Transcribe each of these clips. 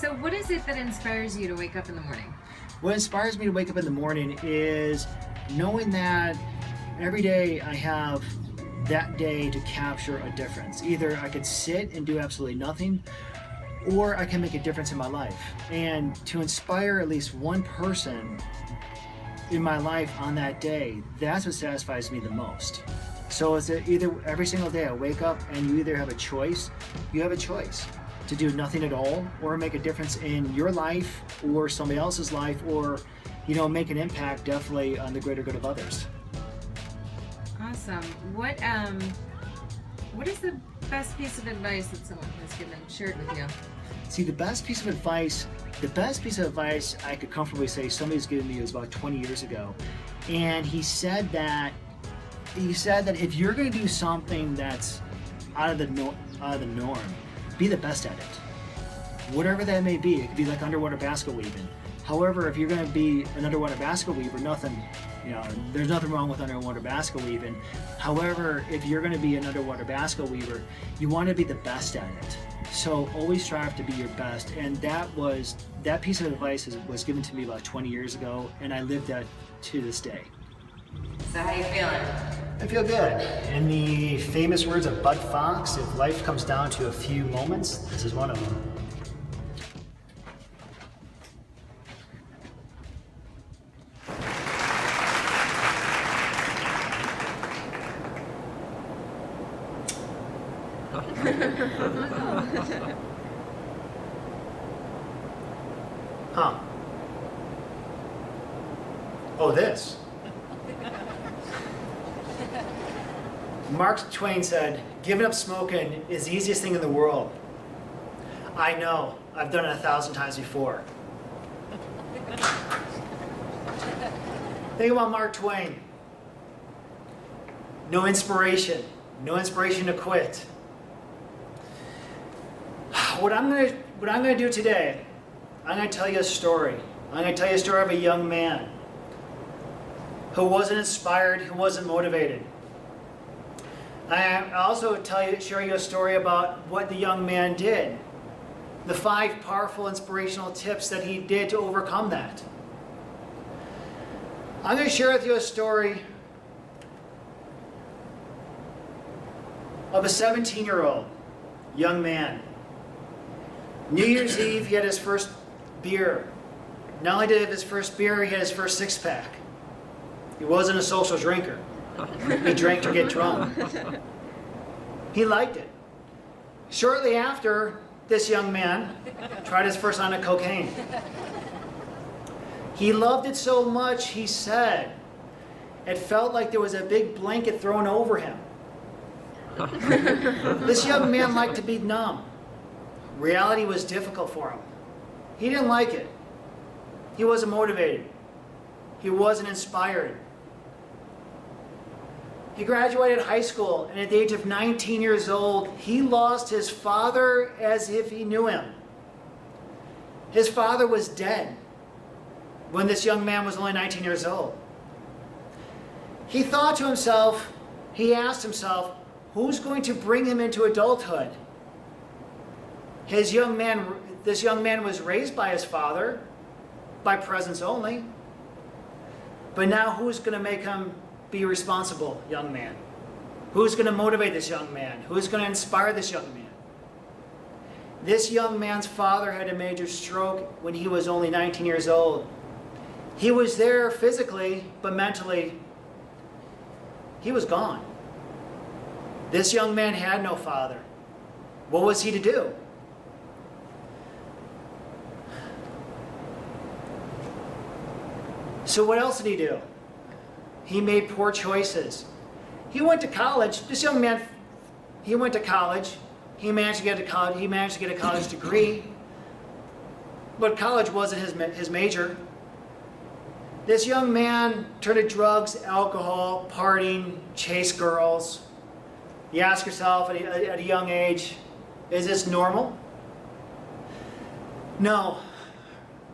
So what is it that inspires you to wake up in the morning? What inspires me to wake up in the morning is knowing that every day I have that day to capture a difference. Either I could sit and do absolutely nothing, or I can make a difference in my life. And to inspire at least one person in my life on that day, that's what satisfies me the most. So it's either every single day I wake up and you either have a choice, to do nothing at all, or make a difference in your life or somebody else's life, or make an impact definitely on the greater good of others. Awesome. What is the best piece of advice that someone has shared with you? See, the best piece of advice I could comfortably say somebody's given me was about 20 years ago. And he said that if you're going to do something that's out of the norm, be the best at it. Whatever that may be. It could be like underwater basket weaving. However, if you're going to be an underwater basket weaver, there's nothing wrong with underwater basket weaving. However, if you're going to be an underwater basket weaver, you want to be the best at it. So always strive to be your best. And that piece of advice was given to me about 20 years ago, and I live that to this day. So how you feeling? I feel good. In the famous words of Bud Fox, if life comes down to a few moments, this is one of them. Huh. Oh, this. Mark Twain said, "Giving up smoking is the easiest thing in the world." I know, I've done it 1,000 times before. Think about Mark Twain. No inspiration to quit. What I'm gonna do today, I'm gonna tell you a story. I'm gonna tell you a story of a young man who wasn't inspired, who wasn't motivated. I also share you a story about what the young man did. The 5 powerful inspirational tips that he did to overcome that. I'm going to share with you a story of a 17-year-old young man. New Year's Eve, he had his first beer. Not only did he have his first beer, he had his first 6-pack. He wasn't a social drinker. He drank to get drunk. He liked it. Shortly after, this young man tried his first round of cocaine. He loved it so much, he said, it felt like there was a big blanket thrown over him. This young man liked to be numb. Reality was difficult for him. He didn't like it. He wasn't motivated. He wasn't inspired. He graduated high school, and at the age of 19 years old, he lost his father as if he knew him. His father was dead when this young man was only 19 years old. He thought to himself, he asked himself, who's going to bring him into adulthood? This young man was raised by his father, by presence only. But now who's going to make him be a responsible young man? Who's going to motivate this young man? Who's going to inspire this young man? This young man's father had a major stroke when he was only 19 years old. He was there physically, but mentally, he was gone. This young man had no father. What was he to do? So what else did he do? He made poor choices. He went to college. This young man, he went to college. He managed to get a college degree. But college wasn't his major. This young man turned to drugs, alcohol, partying, chase girls. You ask yourself at a young age, is this normal? No.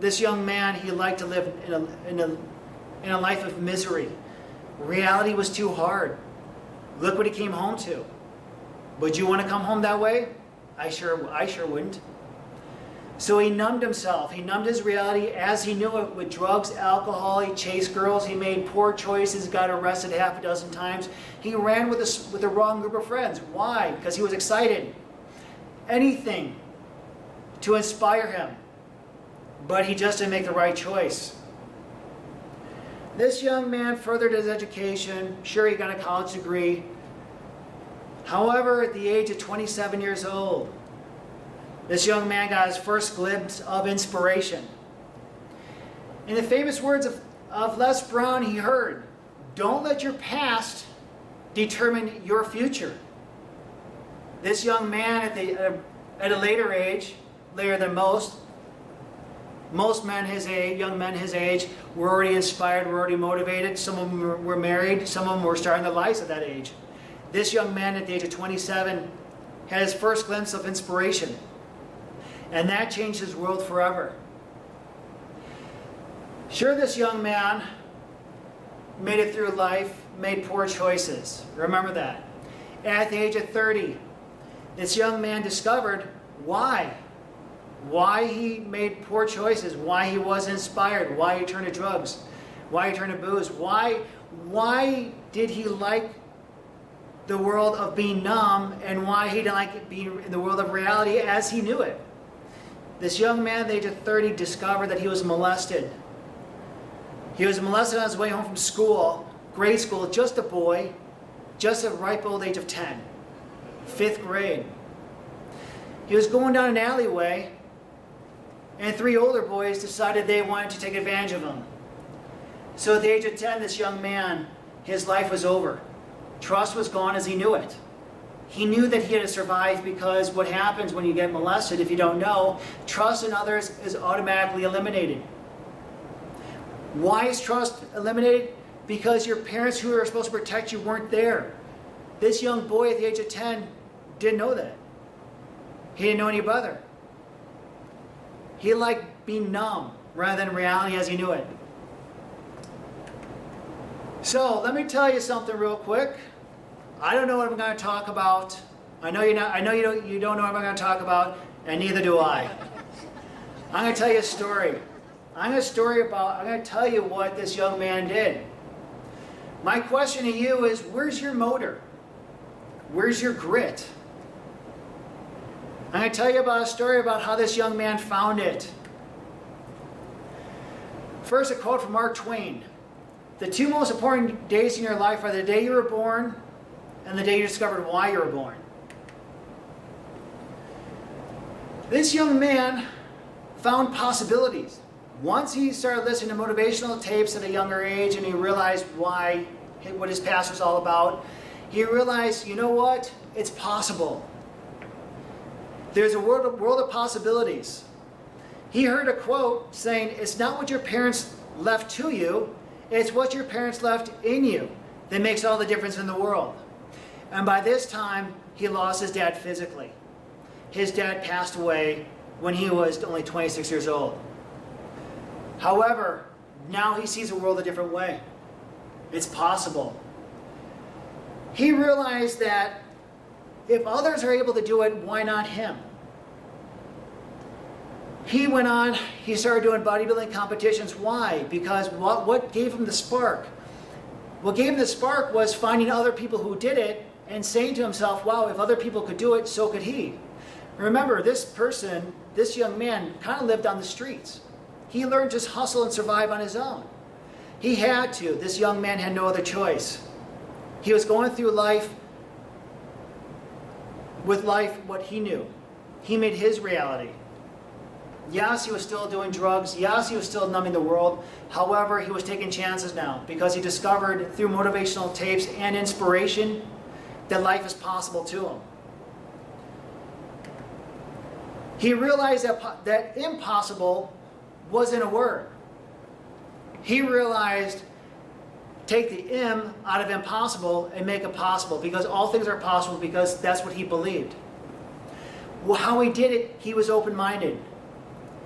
This young man, he liked to live in a life of misery. Reality was too hard. Look what he came home to. Would you want to come home that way? I sure wouldn't. So he numbed himself. He numbed his reality as he knew it with drugs, alcohol. He chased girls. He made poor choices, got arrested half a dozen times. He ran with the wrong group of friends. Why? Because he was excited. Anything to inspire him. But he just didn't make the right choice. This young man furthered his education. Sure, he got a college degree. However, at the age of 27 years old, this young man got his first glimpse of inspiration. In the famous words of Les Brown, he heard, "Don't let your past determine your future." This young man at a later age, later than most men his age, young men his age, were already inspired, were already motivated. Some of them were married, some of them were starting their lives at that age. This young man at the age of 27 had his first glimpse of inspiration. And that changed his world forever. Sure, this young man made it through life, made poor choices. Remember that. At the age of 30, this young man discovered why. Why he made poor choices, why he wasn't inspired, why he turned to drugs, why he turned to booze, why did he like the world of being numb, and why he didn't like being in the world of reality as he knew it. This young man at the age of 30 discovered that he was molested. He was molested on his way home from school, grade school, just a boy, just at ripe old age of 10, 5th grade. He was going down an alleyway, and 3 older boys decided they wanted to take advantage of him. So at the age of 10, this young man, his life was over. Trust was gone as he knew it. He knew that he had to survive, because what happens when you get molested, if you don't know, trust in others is automatically eliminated. Why is trust eliminated? Because your parents who are supposed to protect you weren't there. This young boy at the age of 10 didn't know that. He didn't know any better. He liked being numb rather than reality as he knew it. So let me tell you something real quick. I don't know what I'm going to talk about. I know you don't know what I'm going to talk about, and neither do I. I'm going to tell you a story. I'm going to tell you what this young man did. My question to you is, where's your motor? Where's your grit? I'm going to tell you about a story about how this young man found it. First, a quote from Mark Twain. "The 2 most important days in your life are the day you were born and the day you discovered why you were born." This young man found possibilities. Once he started listening to motivational tapes at a younger age, and he realized what his past was all about, he realized, you know what? It's possible. There's a world of possibilities. He heard a quote saying, "It's not what your parents left to you, it's what your parents left in you that makes all the difference in the world." And by this time, he lost his dad physically. His dad passed away when he was only 26 years old. However, now he sees the world a different way. It's possible. He realized that if others are able to do it, why not him? He went on, he started doing bodybuilding competitions. Why? Because what gave him the spark? What gave him the spark was finding other people who did it and saying to himself, wow, if other people could do it, so could he. Remember, this young man kind of lived on the streets. He learned to hustle and survive on his own. He had to. This young man had no other choice. He was going through life what he knew. He made his reality. Yes, he was still doing drugs. Yes, he was still numbing the world. However, he was taking chances now because he discovered through motivational tapes and inspiration that life is possible to him. He realized that impossible wasn't a word. He realized, take the "im" out of impossible and make it possible, because all things are possible, because that's what he believed. Well, how he did it, he was open-minded.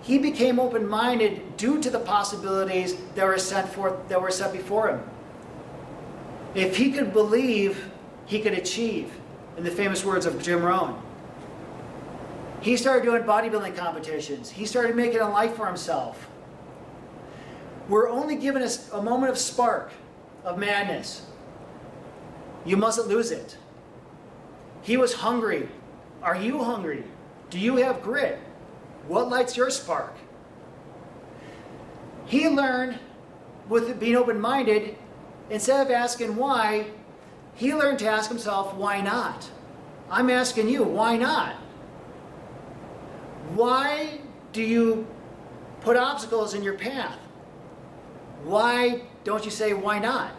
He became open-minded due to the possibilities that were set before him. If he could believe, he could achieve, in the famous words of Jim Rohn. He started doing bodybuilding competitions. He started making a life for himself. We're only given a moment of spark of madness. You mustn't lose it. He was hungry. Are you hungry? Do you have grit? What lights your spark? He learned, with being open-minded, instead of asking why, he learned to ask himself, why not? I'm asking you, why not? Why do you put obstacles in your path? Why don't you say, why not?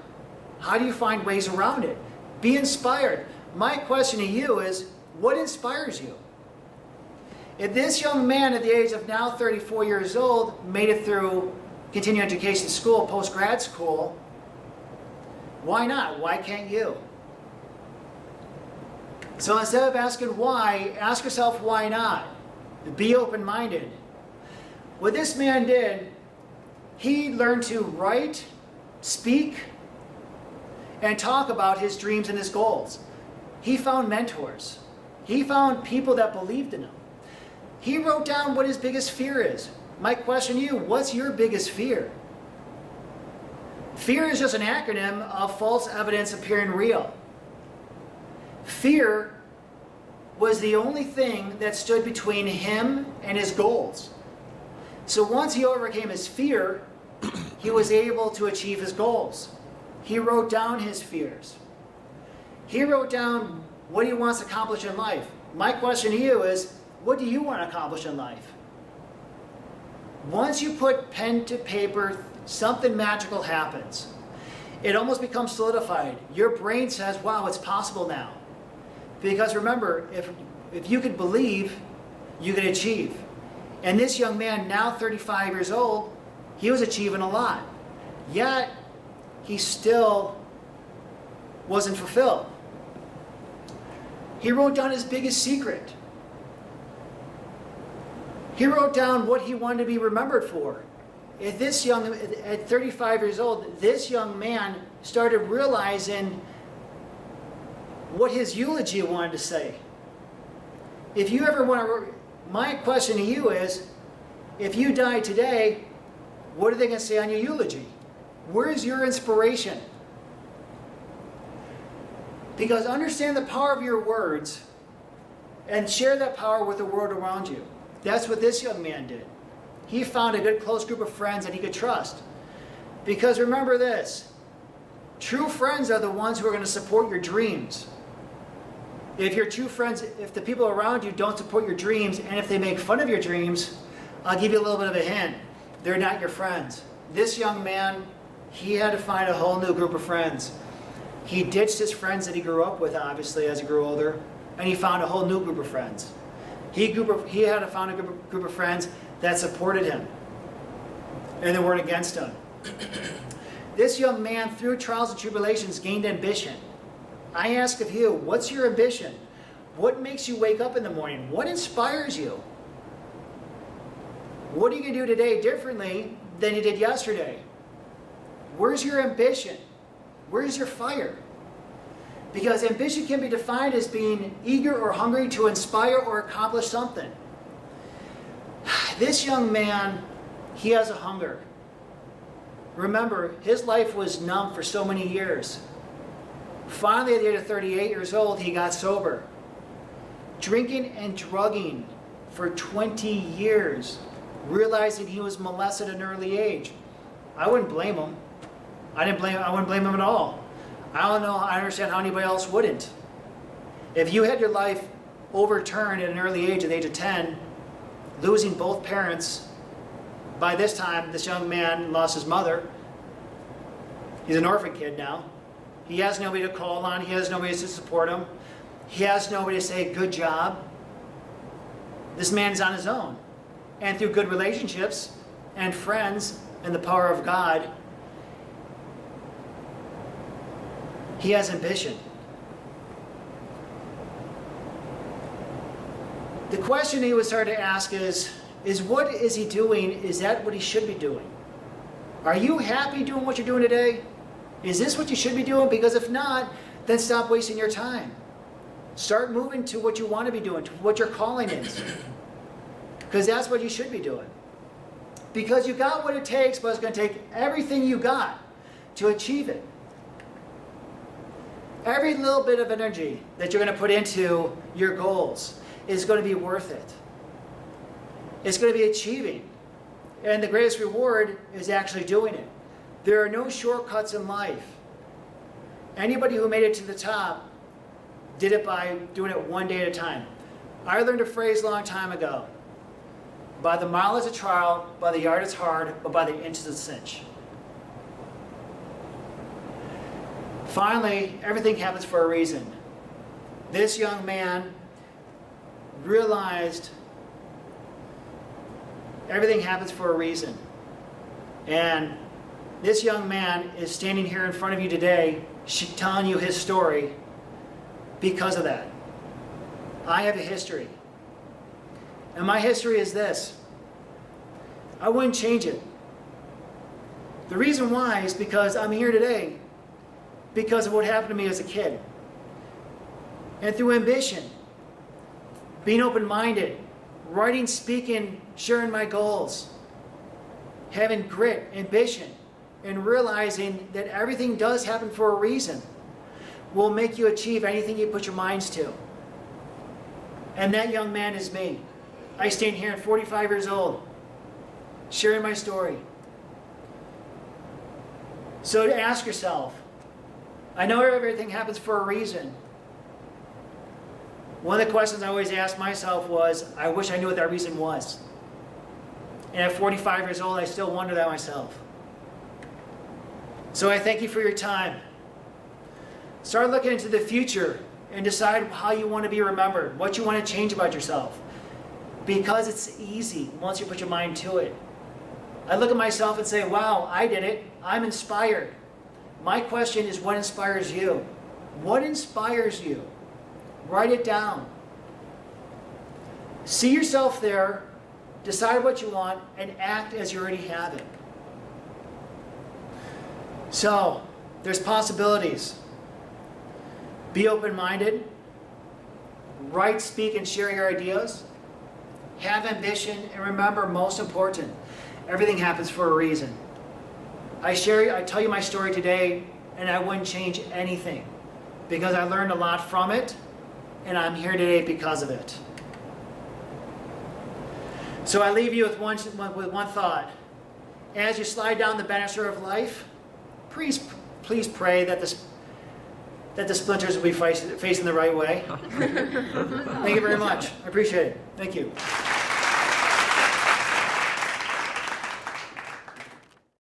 How do you find ways around it? Be inspired. My question to you is, what inspires you? If this young man at the age of now 34 years old made it through continuing education school, post-grad school, why not? Why can't you? So instead of asking why, ask yourself why not. Be open-minded. What this man did, he learned to write, speak, and talk about his dreams and his goals. He found mentors. He found people that believed in him. He wrote down what his biggest fear is. My question to you, what's your biggest fear? Fear is just an acronym of false evidence appearing real. Fear was the only thing that stood between him and his goals. So once he overcame his fear, he was able to achieve his goals. He wrote down his fears. He wrote down what he wants to accomplish in life. My question to you is, what do you want to accomplish in life? Once you put pen to paper, something magical happens. It almost becomes solidified. Your brain says, wow, it's possible now. Because remember, if you could believe, you could achieve. And this young man, now 35 years old, he was achieving a lot. Yet, he still wasn't fulfilled. He wrote down his biggest secret. He wrote down what he wanted to be remembered for. At 35 years old, this young man started realizing what his eulogy wanted to say. If you ever want to, my question to you is, if you die today, what are they going to say on your eulogy? Where's your inspiration? Because understand the power of your words and share that power with the world around you. That's what this young man did. He found a good close group of friends that he could trust. Because remember this, true friends are the ones who are going to support your dreams. If your true friends, if the people around you don't support your dreams, and if they make fun of your dreams, I'll give you a little bit of a hint. They're not your friends. This young man, he had to find a whole new group of friends. He ditched his friends that he grew up with, obviously, as he grew older, and he found a whole new group of friends. He had to find a group of friends that supported him and that weren't against him. This young man, through trials and tribulations, gained ambition. I ask of you, what's your ambition? What makes you wake up in the morning? What inspires you? What are you going to do today differently than you did yesterday? Where's your ambition? Where's your fire? Because ambition can be defined as being eager or hungry to inspire or accomplish something. This young man, he has a hunger. Remember, his life was numb for so many years. Finally, at the age of 38 years old, he got sober. Drinking and drugging for 20 years, realizing he was molested at an early age. I wouldn't blame him. I wouldn't blame him at all. I don't know, I understand how anybody else wouldn't. If you had your life overturned at an early age, at the age of 10, losing both parents, by this time, this young man lost his mother. He's an orphan kid now. He has nobody to call on. He has nobody to support him. He has nobody to say, good job. This man's on his own. And through good relationships and friends and the power of God, he has ambition. The question he would start to ask is what is he doing? Is that what he should be doing? Are you happy doing what you're doing today? Is this what you should be doing? Because if not, then stop wasting your time. Start moving to what you want to be doing, to what your calling is. Because that's what you should be doing. Because you got what it takes, but it's going to take everything you got to achieve it. Every little bit of energy that you're going to put into your goals is going to be worth it. It's going to be achieving. And the greatest reward is actually doing it. There are no shortcuts in life. Anybody who made it to the top did it by doing it one day at a time. I learned a phrase a long time ago. By the mile is a trial, by the yard it's hard, but by the inch is a cinch. Finally, everything happens for a reason. This young man realized everything happens for a reason. And this young man is standing here in front of you today, telling you his story because of that. I have a history. And my history is this. I wouldn't change it. The reason why is because I'm here today because of what happened to me as a kid. And through ambition, being open-minded, writing, speaking, sharing my goals, having grit, ambition, and realizing that everything does happen for a reason will make you achieve anything you put your minds to. And that young man is me. I stand here at 45 years old, sharing my story. So to ask yourself, I know everything happens for a reason. One of the questions I always asked myself was, I wish I knew what that reason was. And at 45 years old, I still wonder that myself. So I thank you for your time. Start looking into the future and decide how you want to be remembered, what you want to change about yourself. Because it's easy once you put your mind to it. I look at myself and say, wow, I did it. I'm inspired. My question is, what inspires you? What inspires you? Write it down. See yourself there, decide what you want, and act as you already have it. So, there's possibilities. Be open-minded. Write, speak, and share your ideas. Have ambition, and remember, most important, everything happens for a reason. I tell you my story today, and I wouldn't change anything because I learned a lot from it, and I'm here today because of it. So I leave you with one thought. As you slide down the banister of life, please pray that the splinters will be facing the right way. Thank you very much. I appreciate it. Thank you.